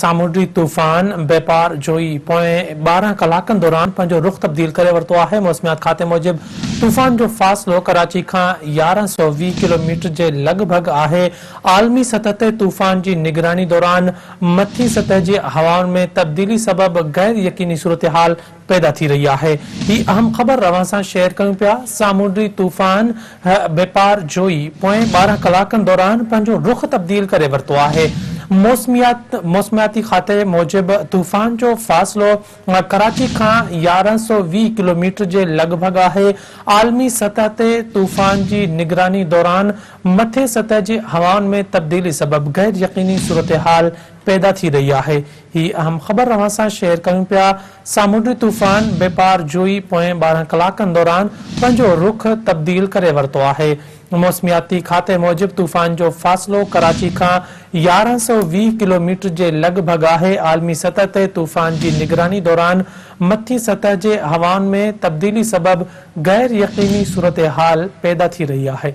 सामुंडी तूफ़ान बेपार जोई पोएं 12 कलाकनि दौरान पंहिंजो रुख़ तब्दील करे वरितो आहे। मौसमियात खाते मूजिब तूफ़ान जो फ़ासिलो कराची खां 1120 किलोमीटर जे लॻभॻि आहे। आलमी सतह ते तूफ़ान जी निगरानी दौरान मथी सतह जी हवाउनि में तब्दीली सबबि गैर यकीनी सूरतहाल पैदा थी रही आहे। ही अहम ख़बर रवां सां शेयर कयूं पिया। सामुंडी तूफ़ान बेपार जोई पोएं 12 कलाकनि दौरान पंहिंजो रुख़ तब्दील करे वरितो आहे। मौसमियाती खाते मूजिब तूफ़ान जो फ़ासिलो कराची खां 1120 किलोमीटर जे लॻभॻि आहे। आलमी सतह ते तूफ़ान जी निगरानी दौरान मथे सतह जी हवाउनि में तब्दीली सबबि गैर यकीनी सूरतहाल पैदा थी रही आहे। ही अहम ख़बर रवां सां शेयर कयूं पिया। सामुंडी तूफ़ान बेपार जोई पोएं 12 कलाकनि दौरान पंहिंजो रुख़ तब्दील करे वरितो आहे। मौसमियाती खाते मूजिब तूफ़ान जो फ़ासिलो कराची खां 1120 किलोमीटर जे लॻभॻि आहे। आलमी सतह ते तूफ़ान जी निगरानी दौरान मथी सतह जे हवाउनि में तब्दीली सबबि गैर यकीनी सूरतहाल पैदा थी रही आहे।